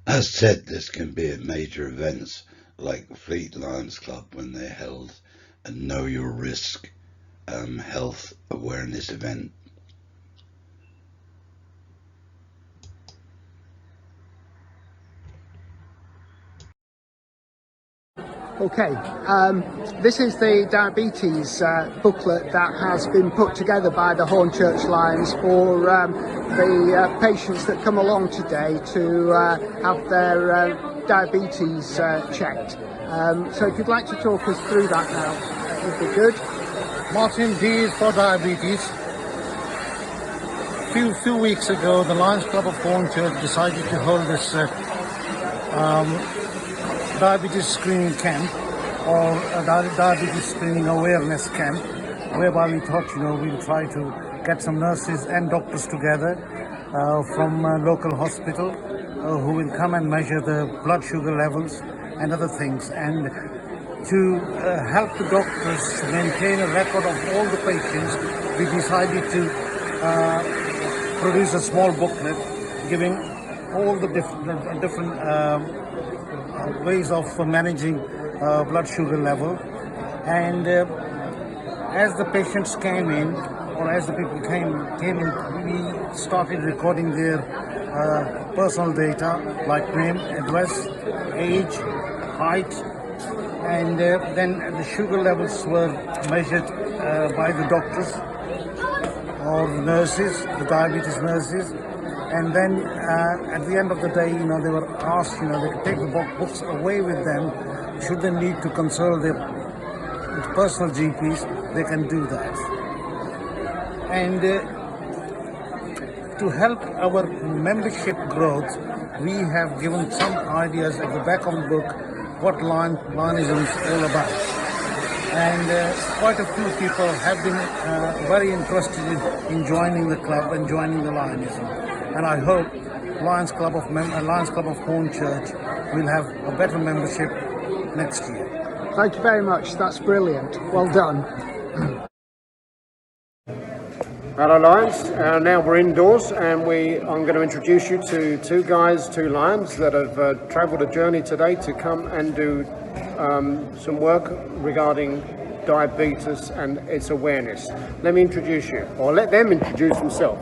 As said, this can be at major events like Fleet Lions Club when they're held a Know Your Risk health awareness event. Okay, this is the diabetes booklet that has been put together by the Hornchurch Lions for the patients that come along today to have their diabetes checked. So if you'd like to talk us through that now, that would be good. Martin, D is for diabetes. Few weeks ago, the Lions Club of Hornchurch decided to hold this diabetes screening camp, or a diabetes screening awareness camp, whereby we thought, we'll try to get some nurses and doctors together from a local hospital who will come and measure the blood sugar levels and other things, and to help the doctors maintain a record of all the patients. We decided to produce a small booklet giving all the different ways of managing blood sugar level, and as the patients came in, or as the people came in, we started recording their personal data like name, address, age, height, and then the sugar levels were measured by the doctors or the nurses, the diabetes nurses. And then at the end of the day, they were asked, they could take the books away with them. Should they need to consult their personal GPs, they can do that. And to help our membership growth, we have given some ideas at the back of the book what Lionism is all about. And quite a few people have been very interested in joining the club and joining the Lionism. And I hope Lions Club of Hornchurch will have a better membership next year. Thank you very much. That's brilliant. Well done. Hello Lions, now we're indoors, and I'm going to introduce you to two lions that have travelled a journey today to come and do some work regarding diabetes and its awareness. Let me introduce you, or let them introduce themselves.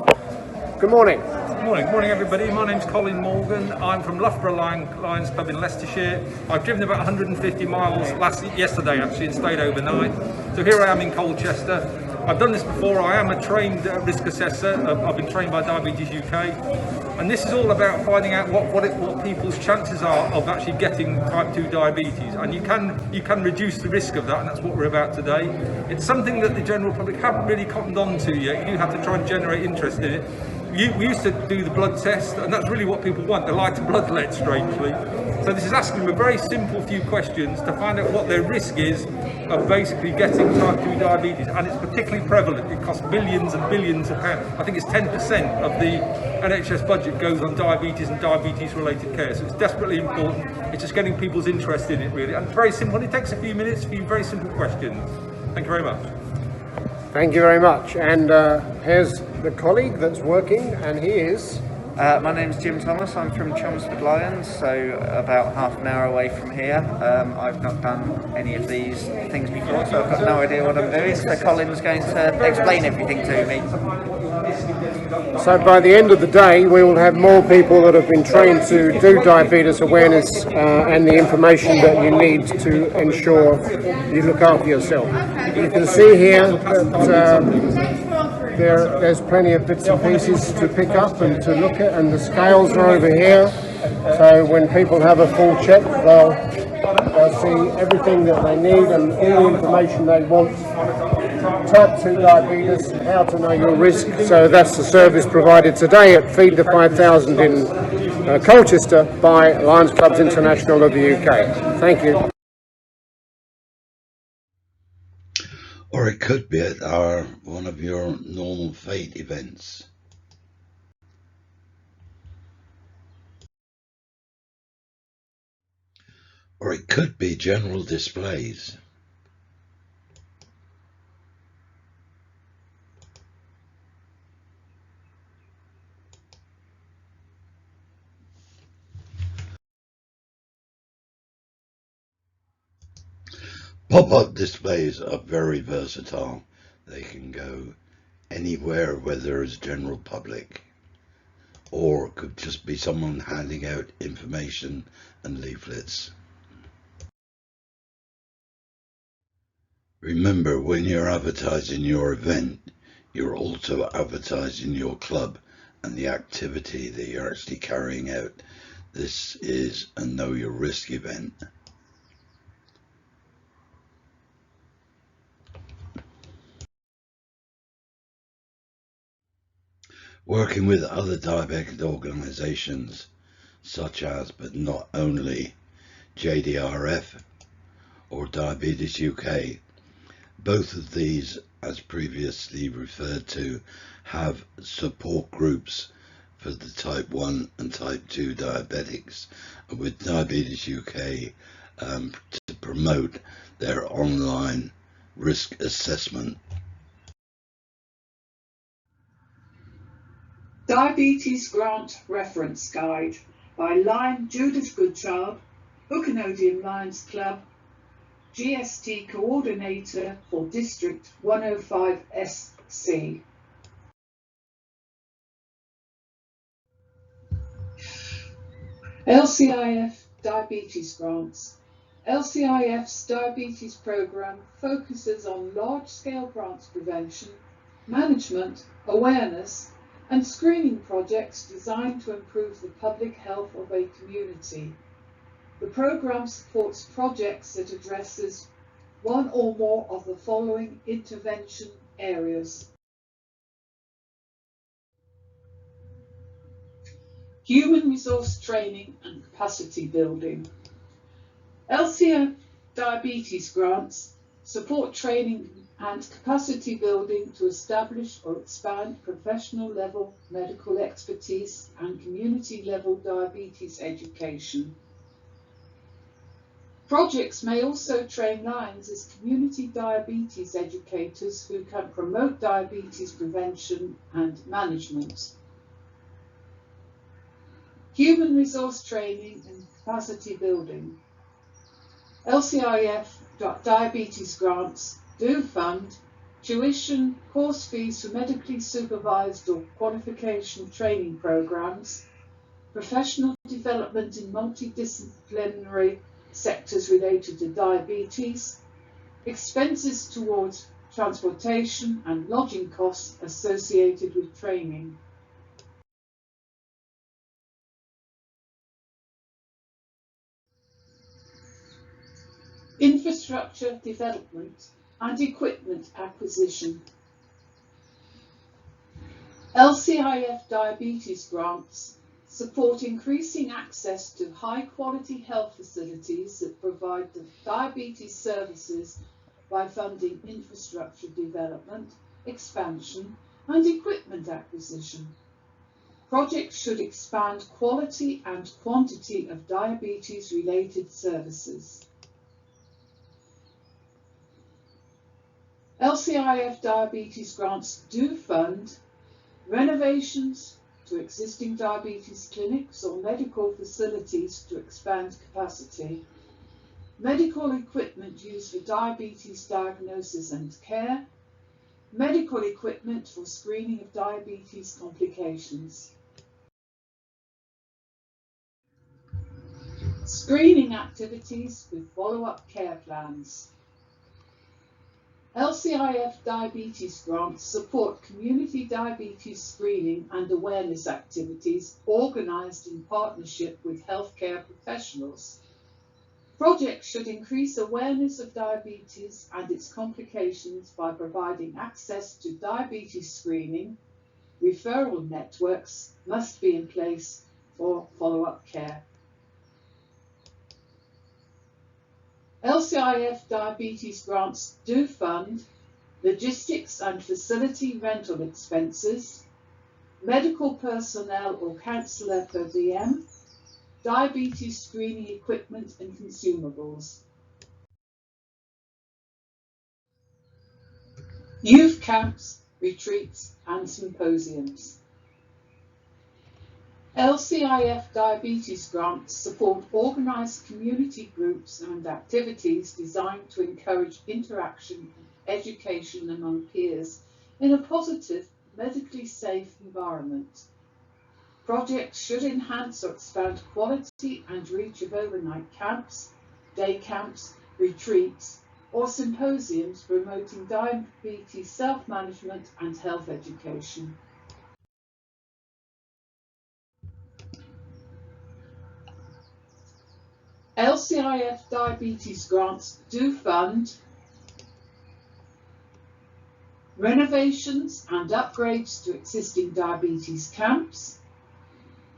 Good morning. Morning everybody. My name's Colin Morgan. I'm from Loughborough Lions Club in Leicestershire. I've driven about 150 miles yesterday actually, and stayed overnight. So here I am in Colchester. I've done this before. I am a trained risk assessor. I've been trained by Diabetes UK, and this is all about finding out what people's chances are of actually getting type 2 diabetes, and you can reduce the risk of that, and that's what we're about today. It's something that the general public haven't really cottoned on to yet. You have to try and generate interest in it. We used to do the blood test, and that's really what people want. They like a blood let, strangely. So this is asking them a very simple few questions to find out what their risk is of basically getting type 2 diabetes, and it's particularly prevalent. It costs billions and billions of pounds. I think it's 10% of the NHS budget goes on diabetes and diabetes-related care, so it's desperately important. It's just getting people's interest in it, really. And it's very simple. It takes a few minutes, a few very simple questions. Thank you very much. Thank you very much. And here's the colleague that's working, and he is... My name's Jim Thomas. I'm from Chelmsford Lions, so about half an hour away from here. I've not done any of these things before, so I've got no idea what I'm doing. So Colin's going to explain everything to me. So by the end of the day, we will have more people that have been trained to do diabetes awareness and the information that you need to ensure you look after yourself. You can see here that there's plenty of bits and pieces to pick up and to look at, and the scales are over here. So when people have a full check, they'll see everything that they need and all the information they want. Type 2 diabetes, how to know your risk. So that's the service provided today at Feed the 5000 in Colchester by Lions Clubs International of the UK. Thank you. Or it could be at one of your normal fate events. Or it could be general displays. Pop-up displays are very versatile. They can go anywhere where there is general public, or it could just be someone handing out information and leaflets. Remember, when you're advertising your event, you're also advertising your club and the activity that you're actually carrying out. This is a Know Your Risk event. Working with other diabetic organisations such as, but not only, JDRF or Diabetes UK. Both of these, as previously referred to, have support groups for the type 1 and type 2 diabetics, with Diabetes UK to promote their online risk assessment. Diabetes Grant Reference Guide by Lion Judith Goodchild, Buchanodian Lions Club, GST Coordinator for District 105SC. LCIF Diabetes Grants. LCIF's diabetes programme focuses on large-scale grants prevention, management, awareness, and screening projects designed to improve the public health of a community. The programme supports projects that addresses one or more of the following intervention areas: human resource training and capacity building. LCIF diabetes grants support training and capacity building to establish or expand professional level medical expertise and community level diabetes education. Projects may also train Lions as community diabetes educators who can promote diabetes prevention and management. Human resource training and capacity building. LCIF diabetes grants do fund tuition, course fees for medically supervised or qualification training programs, professional development in multidisciplinary sectors related to diabetes, expenses towards transportation and lodging costs associated with training. Infrastructure development and equipment acquisition. LCIF diabetes grants support increasing access to high-quality health facilities that provide the diabetes services by funding infrastructure development, expansion, and equipment acquisition. Projects should expand quality and quantity of diabetes-related services. LCIF diabetes grants do fund renovations to existing diabetes clinics or medical facilities to expand capacity, medical equipment used for diabetes diagnosis and care, medical equipment for screening of diabetes complications. Screening activities with follow-up care plans. LCIF diabetes grants support community diabetes screening and awareness activities organised in partnership with healthcare professionals. Projects should increase awareness of diabetes and its complications by providing access to diabetes screening. Referral networks must be in place for follow-up care. LCIF diabetes grants do fund logistics and facility rental expenses, medical personnel or counsellor per diem, diabetes screening equipment and consumables. Youth camps, retreats and symposiums. LCIF diabetes grants support organised community groups and activities designed to encourage interaction and education among peers in a positive, medically safe environment. Projects should enhance or expand quality and reach of overnight camps, day camps, retreats, or symposiums promoting diabetes self-management and health education. LCIF diabetes grants do fund renovations and upgrades to existing diabetes camps,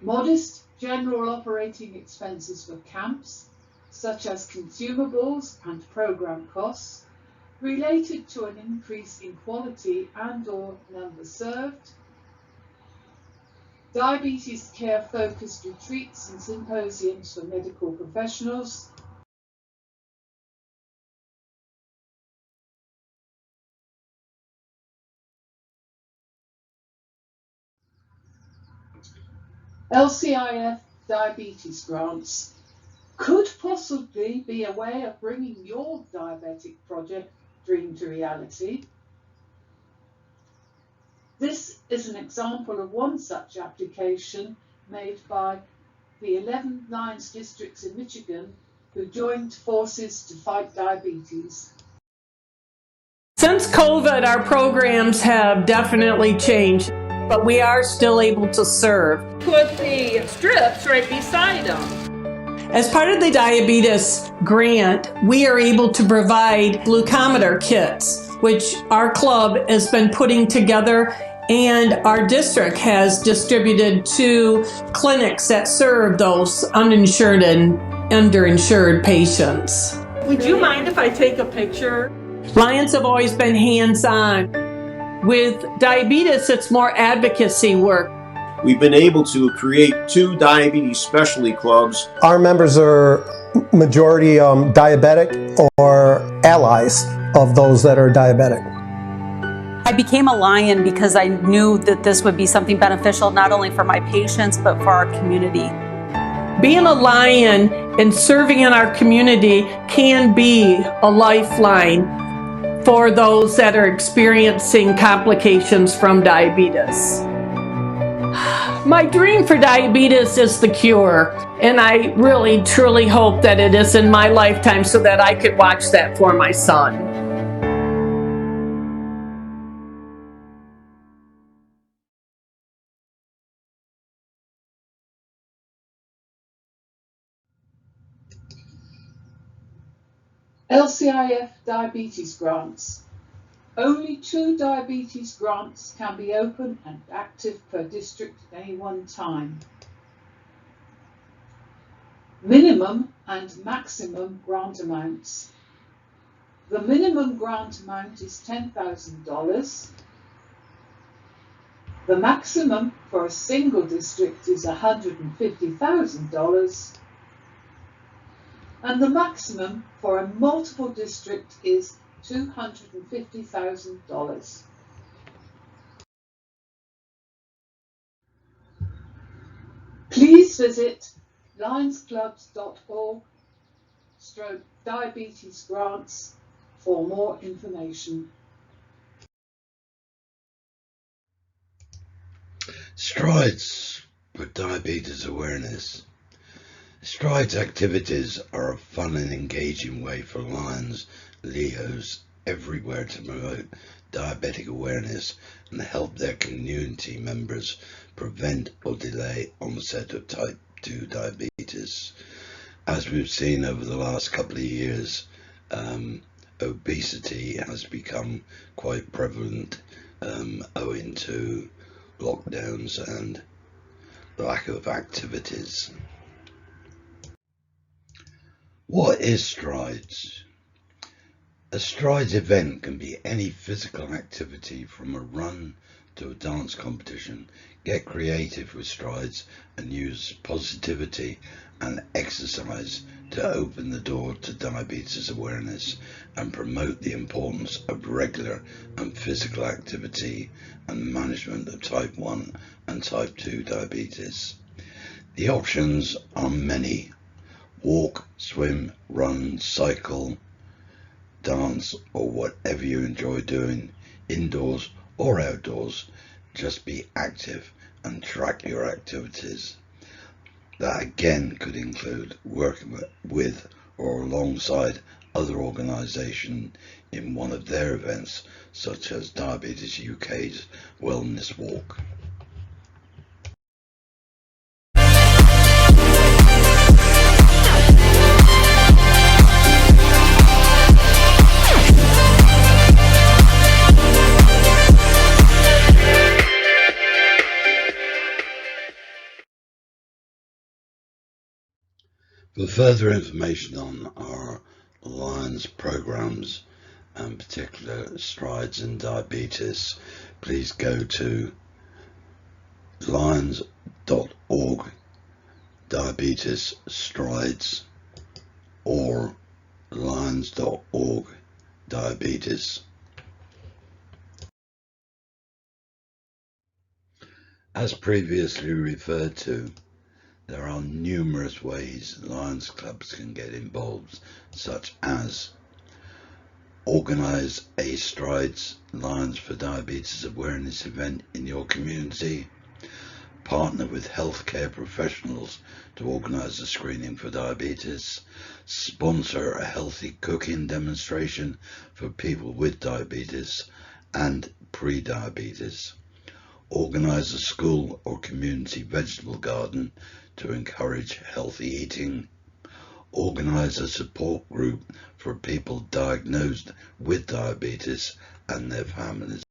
modest general operating expenses for camps, such as consumables and program costs, related to an increase in quality and/or number served, diabetes care focused retreats and symposiums for medical professionals, LCIF diabetes grants could possibly be a way of bringing your diabetic project dream to reality. This is an example of one such application made by the 11 Lions districts in Michigan who joined forces to fight diabetes. Since COVID, our programs have definitely changed, but we are still able to serve. Put the strips right beside them. As part of the diabetes grant, we are able to provide glucometer kits, which our club has been putting together, and our district has distributed to clinics that serve those uninsured and underinsured patients. Would you mind if I take a picture? Lions have always been hands-on. With diabetes, it's more advocacy work. We've been able to create 2 diabetes specialty clubs. Our members are majority diabetic or allies of those that are diabetic. I became a Lion because I knew that this would be something beneficial not only for my patients but for our community. Being a Lion and serving in our community can be a lifeline for those that are experiencing complications from diabetes. My dream for diabetes is the cure, and I really truly hope that it is in my lifetime so that I could watch that for my son. LCIF diabetes grants. Only 2 diabetes grants can be open and active per district at any one time. Minimum and maximum grant amounts. The minimum grant amount is $10,000. The maximum for a single district is $150,000. And the maximum for a multiple district is $250,000. Please visit lionsclubs.org/diabetes grants for more information. Strides for diabetes awareness. Strides activities are a fun and engaging way for Lions, Leos everywhere to promote diabetic awareness and help their community members prevent or delay onset of type 2 diabetes. As we've seen over the last couple of years, obesity has become quite prevalent owing to lockdowns and lack of activities. What is Strides? A Strides event can be any physical activity from a run to a dance competition. Get creative with Strides and use positivity and exercise to open the door to diabetes awareness and promote the importance of regular and physical activity and management of type 1 and type 2 diabetes. The options are many: walk, swim, run, cycle, dance, or whatever you enjoy doing, indoors or outdoors. Just be active and track your activities. That again could include working with or alongside other organisations in one of their events, such as Diabetes UK's Wellness Walk. For further information on our Lions programs, and particular strides in diabetes, please go to lions.org diabetes strides or lions.org diabetes. As previously referred to, there are numerous ways Lions clubs can get involved, such as organise a Strides Lions for Diabetes awareness event in your community, partner with healthcare professionals to organise a screening for diabetes, sponsor a healthy cooking demonstration for people with diabetes and pre-diabetes, organise a school or community vegetable garden to encourage healthy eating, organise a support group for people diagnosed with diabetes and their families.